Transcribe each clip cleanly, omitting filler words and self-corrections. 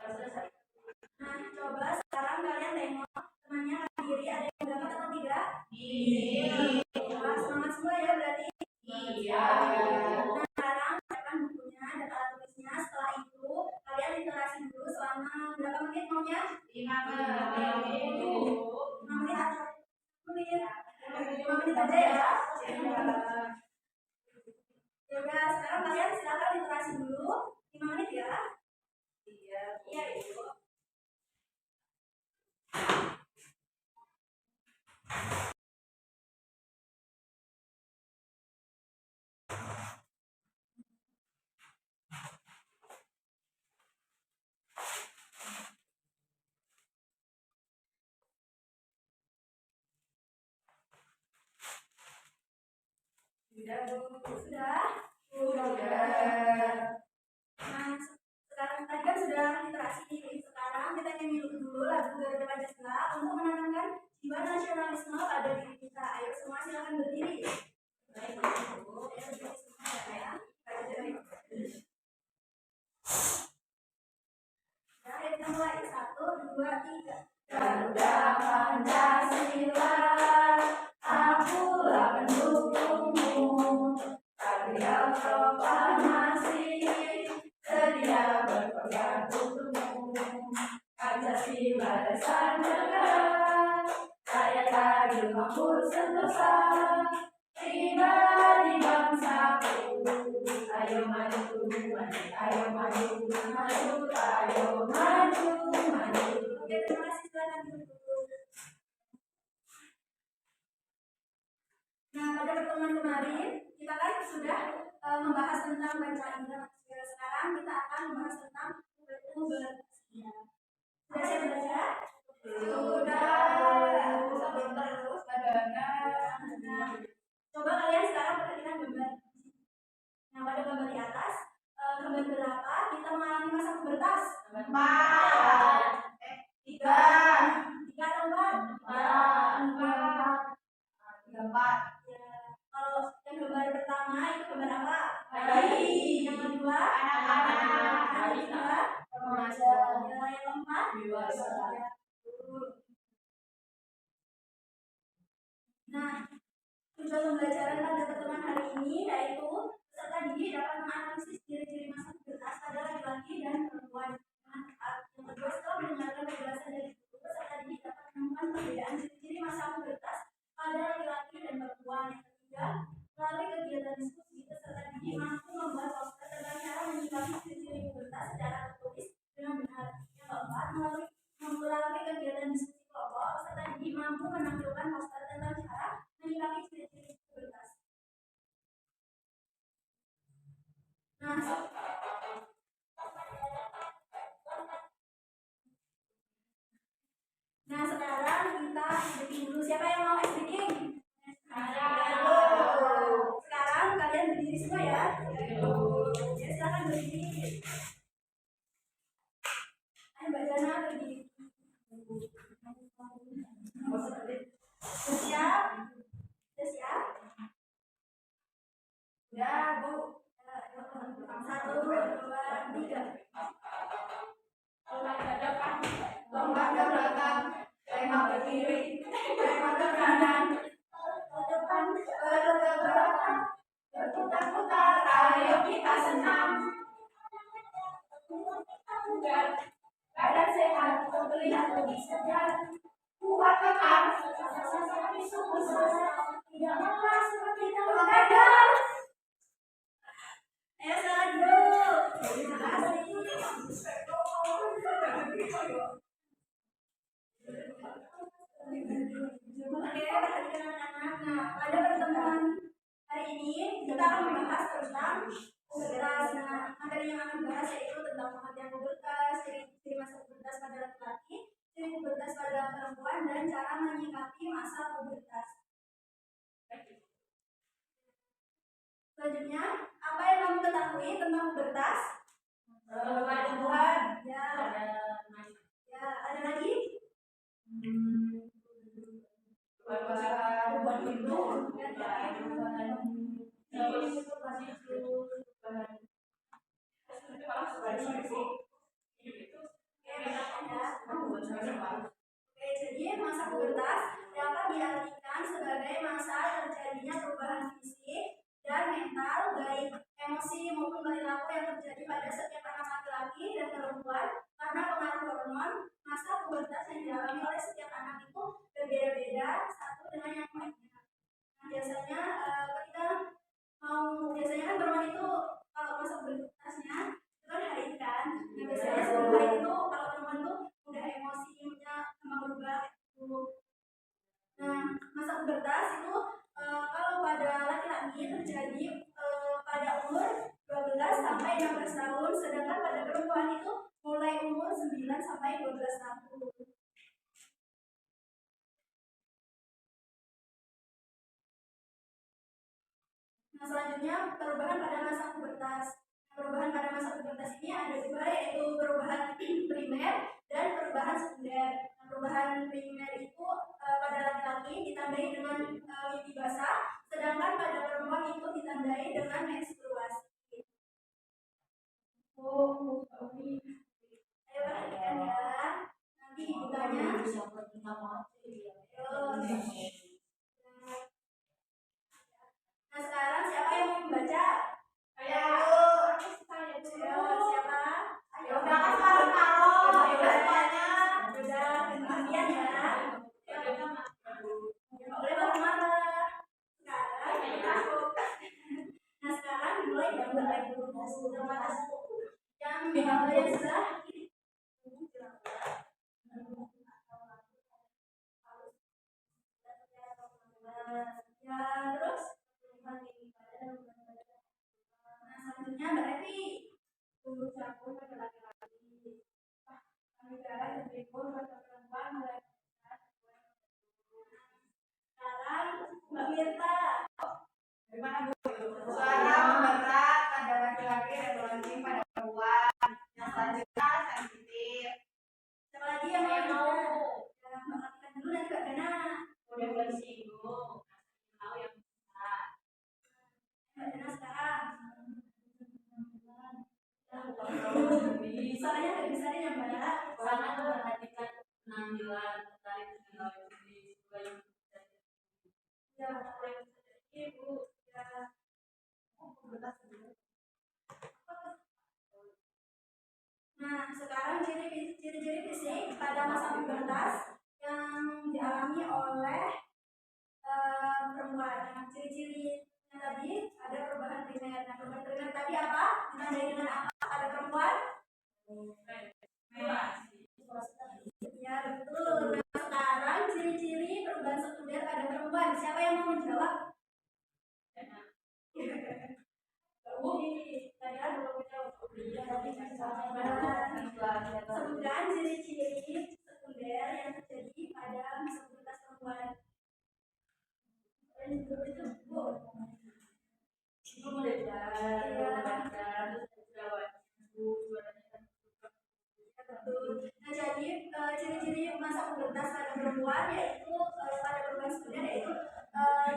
Nah, coba sekarang kalian tengok temannya kanan kiri ada yang dapat atau tidak? Iya. Wah, semangat semua ya berarti. Iya. Nah, sekarang siapkan bukunya dan alat tulisnya. Setelah itu kalian literasi dulu selama berapa menit maunya? 5 menit. 5 menit atau 5 menit aja ya. Ya udah, sekarang kalian silakan literasi dulu 5 menit ya. Iya. Iya, Ibu. Sudah, Bu. Sudah? Sudah. Nah, sekarang tadi kan sudah literasi nih. Sekarang kita nyanyi dulu lagu Garuda Pancasila untuk menanamkan jiwa nasionalisme pada diri kita. Ayo semua silakan berdiri. Baik, Bu. Ayo berdiri semua ya. Ya, kita mulai 1, 2, 3. Garuda Pancasila, akulah pendukungmu. Satria proklamasi, sedia berkorban untukmu. Pancasila dasar negara, rakyat adil makmur sentosa, pribadi bangsaku. Ayo maju, ayo maju, ayo maju. Oke, terima kasih, silakan duduk. Nah, pada pertemuan kemarin kita kan sudah membahas tentang bangsa Indonesia. Sekarang kita akan membahas tentang Uber. Sudah siap belajar? Sudah. Terus nah, coba kalian sekarang perhatikan gambar. Nah, pada gambar di atas, gambar berapa kita mengalami masa pubertas? 4. 3. 3 atau 4? 4. Ya. Kalau yang gambar pertama itu gambar apa? Bayi. Yang kedua? Anak-anak. Yang ketiga? Remaja. Yang keempat? Dewasa. Nah, tujuan pembelajaran pada pertemuan hari ini yaitu peserta didik dapat menganalisis ciri-ciri masa pubertas pada laki-laki dan perempuan. Yang kedua, setelah mendengarkan penjelasan dari guru, peserta didik dapat menemukan perbedaan ciri-ciri masa pubertas pada laki-laki dan perempuan. Yang ketiga, melalui kegiatan diskusi, peserta didik mampu membuat poster tentang cara menyikapi ciri-ciri pubertas secara tertulis dengan benar. Yang keempat, melalui kegiatan diskusi kelompok, peserta didik mampu menampilkan poster tentang cara menyikapi ciri-ciri pubertas. Nah, sekarang kita bikin dulu. Siapa yang mau ice breaking? Sekarang kalian berdiri semua ya. Ya, silakan berdiri. Ayo Mbak Jana berdiri. Siap? Sudah siap? Ya, Bu. 1, 2, 3. Lompat ke depan, Lompat ke belakang, tengok ke kiri, tengok ke kanan, ke depan, ke belakang, berputar-putar, ayo kita senam. Badan sehat, terlihat lebih segar, kuat kekar, tidak lelah seperti telur dadar. Ayo silakan duduk. Terima kasih. Oke, perhatikan anak-anak. Nah, pada pertemuan hari ini kita akan membahas tentang pubertas. Nah, materi yang akan dibahas yaitu tentang pengertian pubertas, ciri masa pubertas pada laki-laki, ciri pubertas pada perempuan, dan cara menyikapi masa pubertas. Selanjutnya, apa yang kamu ketahui tentang pubertas? perempuan. Ya. Ya, ada lagi? Perubahan itu Oke, jadi masa pubertas dapat diartikan sebagai masa terjadinya perubahan fisik dan mental, baik emosi maupun perilaku yang terjadi pada setiap anak laki-laki dan perempuan karena pengaruh hormon. Masa pubertas yang dialami oleh setiap anak itu berbeda-beda satu dengan yang lainnya. Nah, biasanya ketika biasanya kan perempuan itu kalau masa pubertasnya itu kan haid kan. Nah, biasanya sebelum haid itu kalau perempuan itu udah emosi, udah sama berubah gitu. Nah, masa pubertas itu kalau pada laki-laki terjadi pada umur 12 sampai 16 tahun, sedangkan pada perempuan itu mulai umur 9 sampai 12 tahun. Nah, selanjutnya perubahan pada masa pubertas. Perubahan pada masa pubertas ini ada dua, yaitu perubahan primer dan perubahan sekunder. Nah, perubahan primer itu pada laki-laki ditandai dengan mimpi basah, sedangkan pada perempuan itu ditandai dengan menstruasi. Ayo perhatikan ya. Nanti ibu tanya. Nah, sekarang siapa yang mau membaca? Ayo. Siapa? Ayo. Udah kan sekarang taruh. Udah semuanya. Udah gantian ya. Boleh marah-marah. Sekarang kita Nah, sekarang dimulai dari bagian dulu. Yang sudah ya, terus nah, selanjutnya Mbak Evi. Tunggu campur pada laki-laki. Negara berikut pada perempuan mulai. Sekarang Mbak Mirta. Bagaimana Bu? Suara memberat pada laki-laki dan berlanjut pada perempuan. Yang selanjutnya sensitif. Siapa lagi yang mau? Yang melakukan dulu nanti Mbak Gana. Udah bersinggung. Tahu yang bisa. Mbak Gana sekarang. Soalnya nggak bisa nih yang Mbak. Karena memperhatikan penampilan, tertarik dengan lawan jenis, ya, ibu ya. Nah, sekarang ciri-ciri fisik pada masa pubertas yang dialami oleh perempuan. Nah, ciri-ciri yang tadi ada perubahan primer. Nah, perubahan primer tadi apa? Ditandai dengan apa pada perempuan? Ya, betul. Nah, sekarang ciri-ciri perubahan sekunder pada perempuan. Siapa yang mau menjawab? Sebutkan ciri-ciri sekunder yang terjadi pada masa pubertas perempuan. Nah, jadi ciri-ciri masa pubertas pada perempuan yaitu pada perubahan sekunder yaitu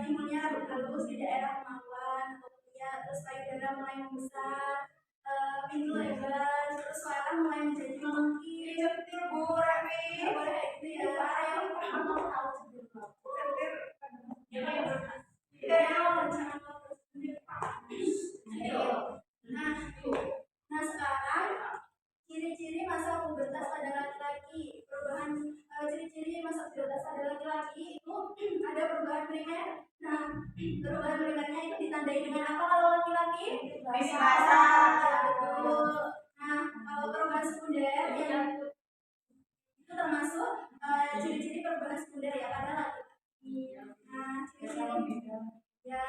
timbulnya rambut halus di daerah kemaluan atau ketiak, terus payudara mulai membesar, pintu lebar, terus suara mulai menjadi mengungkit. Betul Bu Remi. Boleh itu ya. Ayo kamu tahu sebelum. Nah, sekarang ciri-ciri masa pubertas pada laki-laki. Perubahan ciri-ciri masa pubertas pada laki-laki itu ada perubahan primer. Nah, perubahan primernya itu ditandai dengan apa kalau laki-laki? Mimpi basah. Betul. Nah, kalau perubahan sekunder yang itu termasuk ciri-ciri perubahan sekunder ya pada laki-laki. Nah, ciri-ciri ya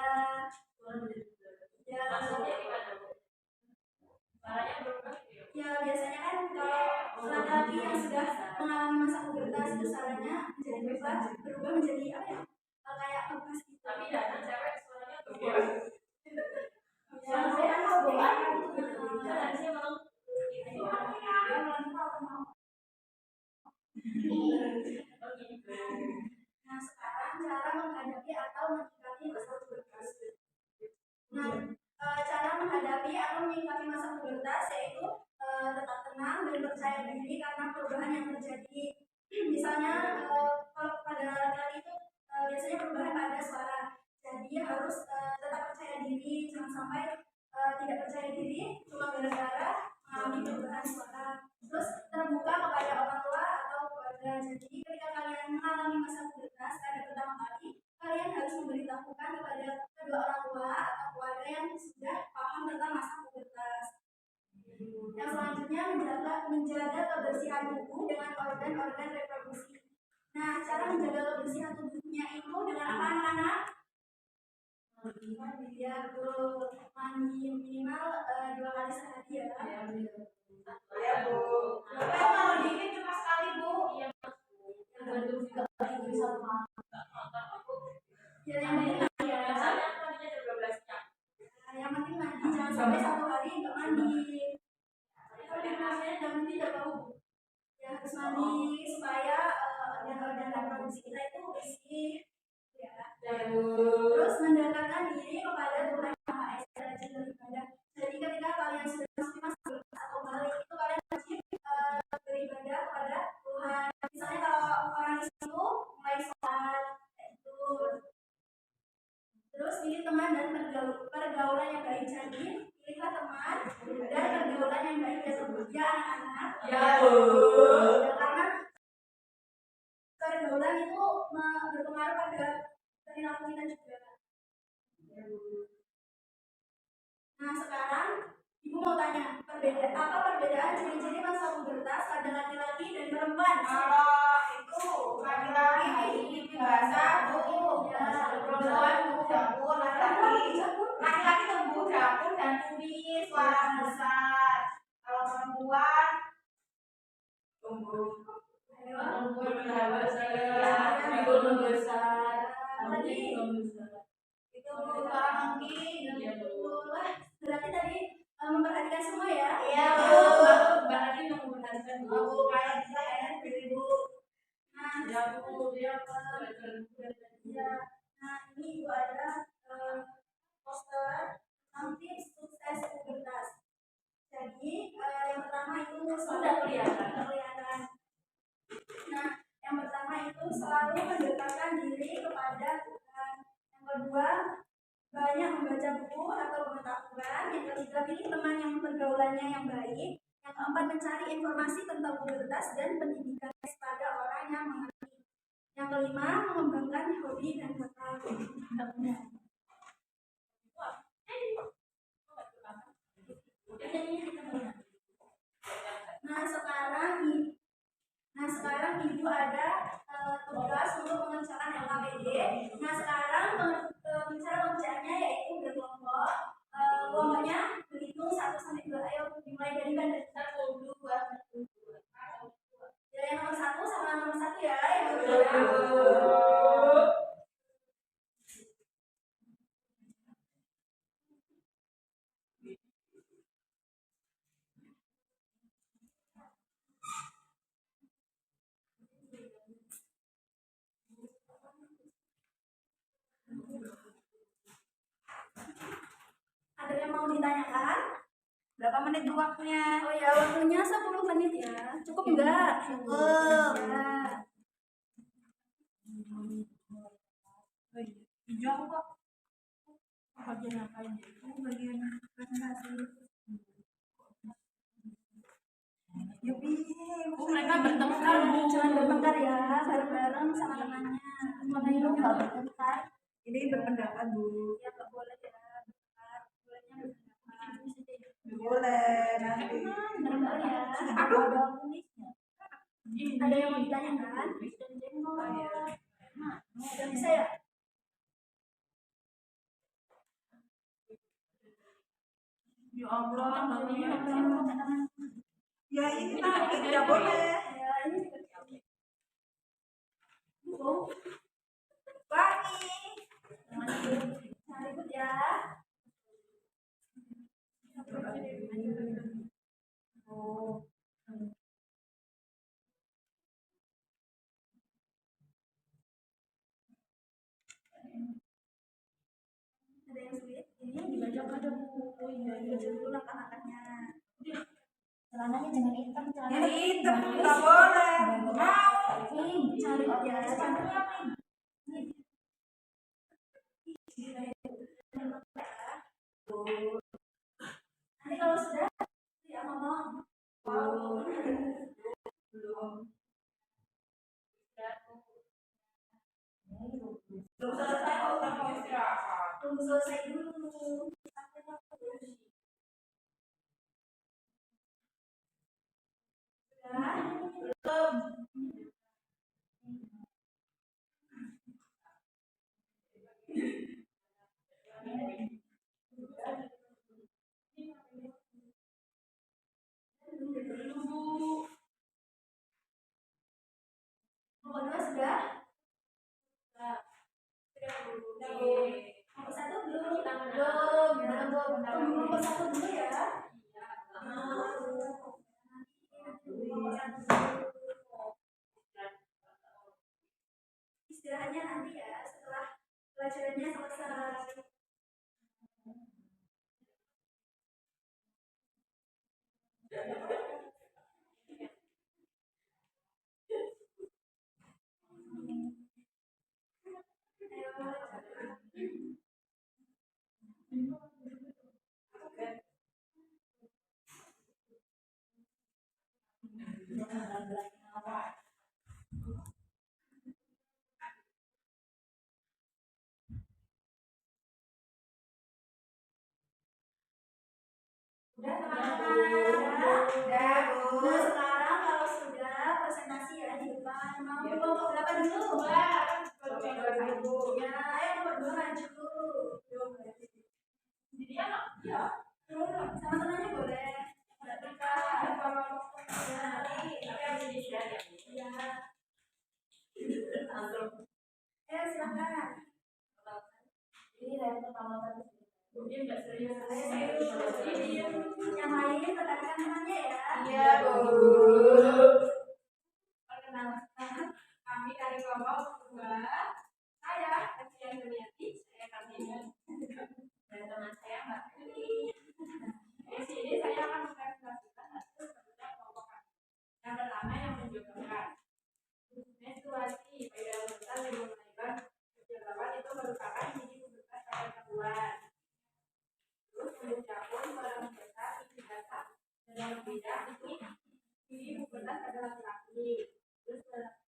ya biasanya kan kalau laki-laki yang sudah mengalami masa pubertas itu suaranya berubah menjadi apa ya? Kayak lepas gitu. Tapi jangan cewek suaranya berubah. Ya, saya kan mau bawa harusnya mau Nah, sekarang cara menghadapi atau menyikapi masa pubertas. Nah, cara menghadapi atau menyikapi masa pubertas yaitu tetap tenang dan percaya diri karena perubahan yang terjadi. misalnya kalau pada laki-laki itu biasanya perubahan pada suara. Jadi harus tetap percaya diri, jangan sampai tidak percaya diri cuma gara-gara mengalami perubahan suara. Terus terbuka kepada orang tua atau keluarga. Jadi ketika kalian mengalami masa pubertas pada pertama kali, kalian harus memberitahukan kepada kedua orang tua atau keluarga yang sudah paham tentang masa pubertas. Yang selanjutnya menjaga kebersihan tubuh dengan organ-organ reproduksi. Nah, cara menjaga kebersihan tubuhnya itu dengan apa anak-anak? Ya, betul. Mandi minimal 2 kali sehari ya. Ya, Bu. Tapi kalau dingin cuma sekali, Bu. Iya. Yang juga satu malam. Ya, yang penting mandi ya. Yang penting mandi, jangan sampai 1 hari nggak mandi. Kalau di rumahnya jangan tidak bau. Ya harus mandi supaya organ-organ reproduksi kita itu bersih. Ya. Terus mendekatkan diri kepada Tuhan Yang Maha Esa dan rajin beribadah. Jadi ketika kalian sudah masuk masa atau balik itu kalian wajib beribadah kepada Tuhan. Misalnya kalau orang itu mulai sholat itu. Terus pilih teman dan pergaulan yang baik. Jadi pilihlah teman dan pergaulan yang baik ya anak-anak. Ya, Bu. Karena pergaulan itu berpengaruh pada perilaku kita juga. Nah sekarang ibu mau tanya apa perbedaan ciri-ciri masa pubertas pada laki-laki dan perempuan? Kalau itu laki-laki bahasa Bu, perempuan Bu dapur, laki-laki tumbuh dapur dan tulis suara besar. Kalau perempuan tumbuh besar. Itu suara mungkin. Berarti tadi memperhatikan semua ya? Iya, Bu. Berarti memperhatikan Bu, kayak bisa ya, Bu. Nah, ya Bu, ya. Nah, ini Ibu ada poster nanti sukses pubertas. Jadi yang pertama itu sudah kelihatan. Nah, yang pertama itu selalu mendekatkan diri kepada Tuhan. Yang kedua, banyak membaca buku atau pengetahuan. Yang ketiga, pilih teman yang pergaulannya yang baik. Yang keempat, mencari informasi tentang pubertas dan pendidikan pada orang yang mengerti. Yang kelima, mengembangkan hobi dan bakat. Nah sekarang ibu ada tugas untuk mengerjakan LKPD. Nah sekarang cara pengerjaannya yaitu berkelompok. Kelompoknya berhitung 1 sampai 2. Ayo dimulai dari mana? 1, 2, 3. Ya yang nomor 1 sama nomor 1 ya. Yang kedua. Ada yang mau ditanyakan? Berapa menit waktunya? Oh ya, waktunya 10 menit ya. Cukup enggak? Cukup. Ya. Hijau kok. Bagian apa ini? Bagian presentasi. Yupi. Mereka bertengkar, jangan bertengkar ya, bareng-bareng sama temannya. Makanya lu nggak bertengkar. Ini berpendapat, Bu. Ya nggak boleh ya bertengkar. Bolehnya berpendapat. Boleh nanti. Benar ya. Aduh. Ada yang mau ditanyakan? Udah bisa ya? Ya Allah, ya ini nanti tidak boleh. Ya ini juga diambil. Wangi. Nah, ribut ya. Oh. Ada yang sulit? Ini dibaca pada buku. Ya, dibaca dulu langkah-langkahnya. Celananya jangan hitam, Ini hitam nggak boleh. Mau. Belum selesai kok udah mau istirahat. Tunggu selesai dulu. Belum. Nomor 2 sudah? Nomor 1 belum? Belum. Nomor 1 dulu ya. Nomor 1 dulu. Istirahatnya nanti ya setelah pelajarannya selesai. Udah teman-teman? Udah, Bu. Nah, sekarang kalau sudah presentasi ya di depan. Mau kelompok berapa dulu? Ya, ayo nomor 2 maju. Jadi anak ya. Sama temannya boleh. Mbak Tika. Ya. Silakan. Ini dari pertama kali. Mungkin nggak serius. Yang lain perhatikan temannya ya. Iya, Bu. Perkenalkan, kami dari kelompok 2. Saya Kecian Duniati, saya Kartini. Dan teman saya Mbak Eli. Di sini saya akan mempresentasikan hasil kerja kelompok kami. Yang pertama yang menunjukkan menstruasi pada wanita yang melahirkan kejadian itu merupakan biji pubertas pada perempuan. Terus untuk capung pada wanita itu data dan berbeda itu biji pubertas pada laki-laki. Terus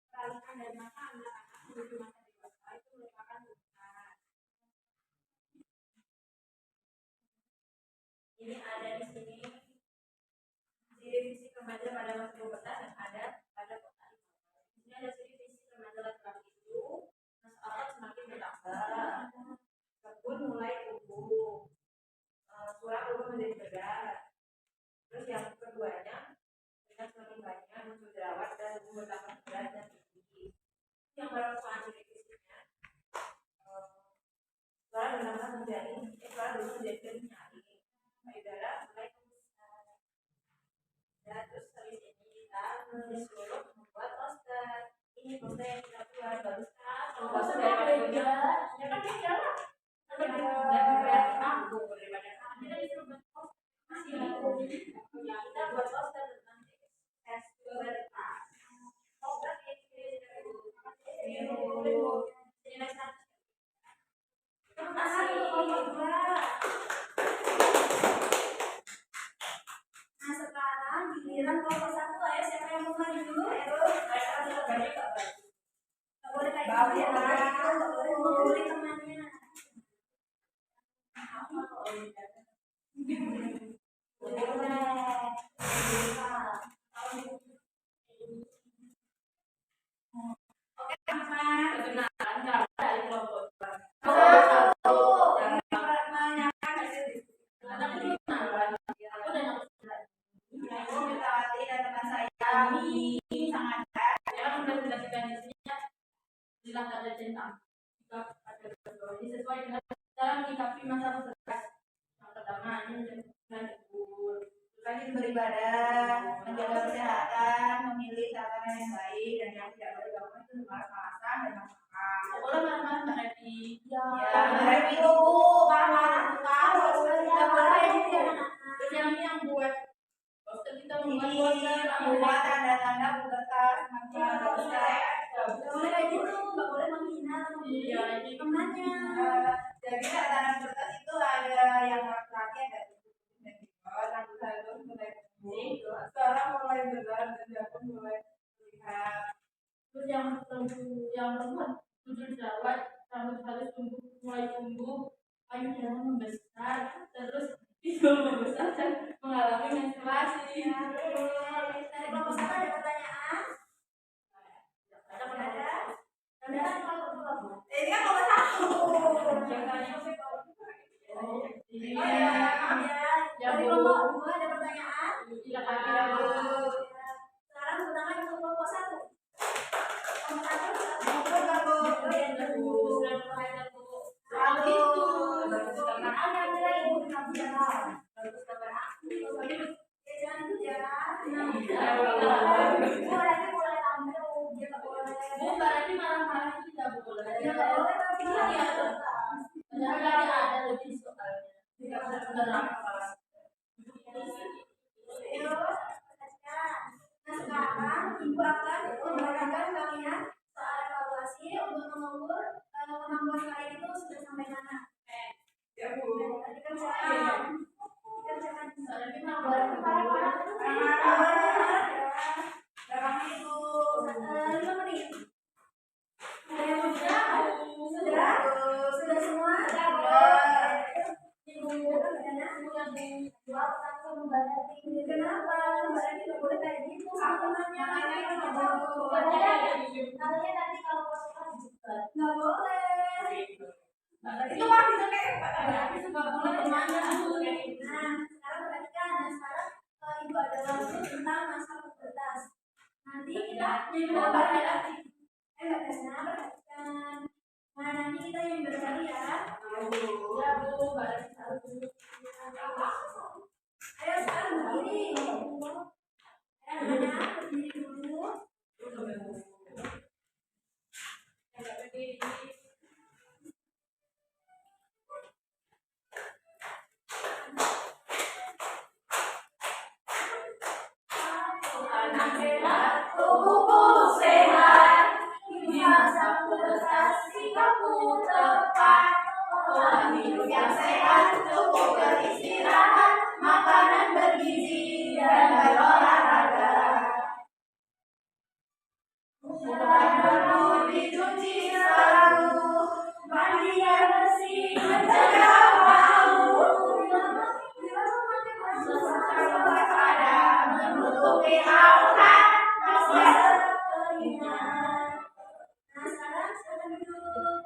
peralihan dari masa anak-anak menuju masa dewasa itu merupakan pubertas. Ini ada di sini ciri fisik remaja pada masa pubertas yang ada pada kota. Di sini ada ciri fisik remaja laki-laki itu otot semakin bertambah, kebun mulai tumbuh, tulang berubah menjadi berat. Terus yang keduanya dengan semakin banyak muncul jerawat dan tubuh bertambah berat dan tinggi. Yang merupakan ciri fisiknya suara bertambah menjadi suara berubah menjadi nyari, payudara mulai membesar. Dan terus habis ini kita disuruh membuat poster. Ini poster yang kita buat bagus kan? Poster dari beda. Ya kan beda lah. Dan kreatif aku daripada kita disuruh buat poster. Kita buat poster tentang tes pubertas. Oh berarti ini next time. Terima kasih. Nah, sekarang giliran kelompok 1. Ayo siapa yang mau maju dulu? Ayo. Nggak boleh kayak gitu ya. Nggak boleh membuli temannya. Oke, teman-teman. Perkenalan kalau dari kelompok kami sangat saya mempresentasikan di sini bilang ada tentang sikap pada ini sesuai dengan cara menyikapi masa pubertas. Yang pertama ini dengan kubur, rajin beribadah, menjaga kesehatan, memilih tatanan yang baik dan yang tidak boleh dilakukan itu malas-malasan dan makan. boleh marah-marah Mbak Revi. Ya, berarti itu marah-marah tahu. Nggak boleh kayak gitu ya, anak-anak. Terus yang ini yang buat poster kita membuat Ini poster membuat tanda-tanda pubertas macam Nggak boleh kayak gitu. Nggak boleh menghina Iya, ini temannya. jadi tanda pubertas itu ada yang laki-laki ada rambut halus mulai tumbuh, sekarang mulai berat dan jangkau mulai terlihat. terus yang perempuan tujuh jerawat rambut harus mulai tumbuh, payudara membesar, terus tidur membesar dan mengalami menstruasi. Dari kelompok satu ada pertanyaan? Ada? Ada kelompok dua, Bu? Ini kan nomor satu. Iya. Dari kelompok dua ada pertanyaan? Iya, ada. Sekarang pertama untuk kelompok satu. Kelompok satu. Sekarang ibu akan memberikan kalian soal evaluasi untuk mengukur kemampuan kalian itu sudah sampai mana. Ya, Bu. Dikerjakan. Sudah semua? Kenapa? Mbak Rani nggak boleh kayak gitu sama temannya. Katanya nanti kalau kosan dijebat. Nggak boleh. Itu mah bisa kayak Nah, sekarang perhatikan. Nah, sekarang ibu ada lagu tentang masa pubertas. Nanti kita Mbak Desna perhatikan. Nah, nanti kita yang berkali ya. Ya, Bu, Mbak Rani. Ayo sekarang berdiri. Berdiri dulu. tubuhku sehat, di masa pubertas sikapku tepat. Pola hidup yang sehat, cukup beristirahat, makanan bergizi dan berolahraga. Perlu dicuci selalu, mandi yang bersih, mencegah bau. Waspada, menutupi aurat, Nah, sekarang duduk.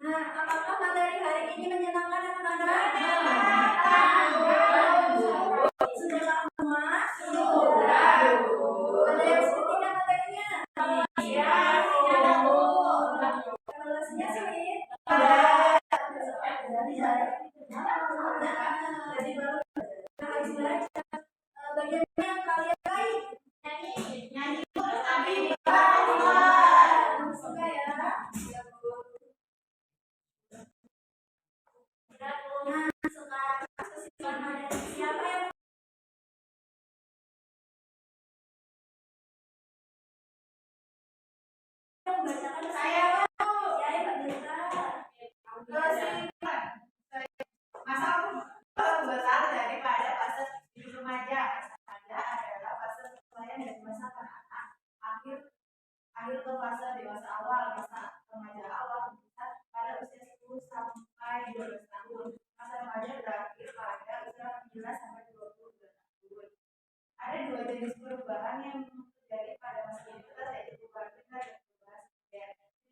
Nah, apakah materi hari ini menyenangkan anak-anak? Sudah semua? Sudah, Bu. Ada yang sulit tidak materinya? Iya, Bu. Evaluasinya sulit? Bagian yang kalian baik? Nyanyi tapi bukan. Suka ya? Nah, sekarang siswa materi siapa yang membacakan Saya mau. ya, Mbak Dita. Masa aku besar daripada fase hidup remaja. Remaja adalah fase perkelahian dari masa kanak-kanak akhir ke fase dewasa awal, masa remaja awal berkisar pada usia 10 sampai 12 tahun. Masa remaja berakhir pada usia 15 sampai 22 tahun. Ada dua jenis perubahan yang terjadi pada masa pubertas, yaitu perubahan primer dan perubahan sekunder.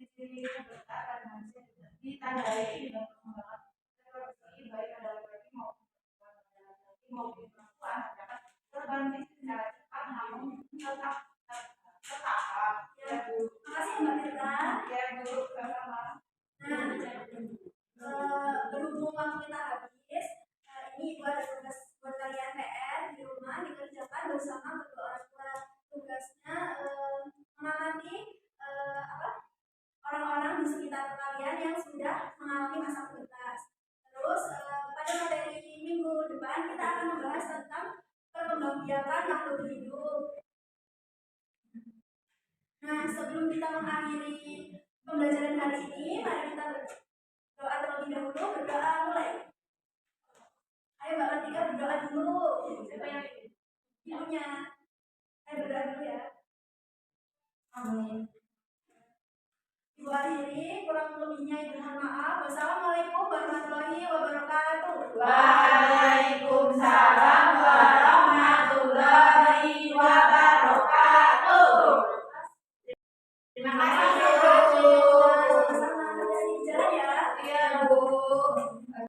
Ciri-ciri pubertas pada manusia ditandai dengan perkembangan reproduksi baik pada laki-laki maupun perempuan, terdapat perubahan fisik secara cepat namun tetap bertahap. Ya, Bu. Makasih Mbak Dita. Ya, Bu. Sama-sama. Nah, berhubung waktu kita habis, ini ibu ada tugas buat kalian PR di rumah dikerjakan bersama kedua orang tua. Tugasnya mengamati orang-orang di sekitar kalian yang sudah mengalami masa pubertas. Terus pada materi minggu depan kita akan membahas tentang perkembangbiakan makhluk hidup. Nah, sebelum kita mengakhiri pembelajaran hari ini, mari kita berdoa terlebih dahulu. Berdoa mulai. Ayo Mbak Latika berdoa. dulu. Siapa yang ini? Ibunya. Berdoa dulu ya. Amin. Ibu akhiri, kurang lebihnya ibu mohon maaf. Wassalamualaikum warahmatullahi wabarakatuh.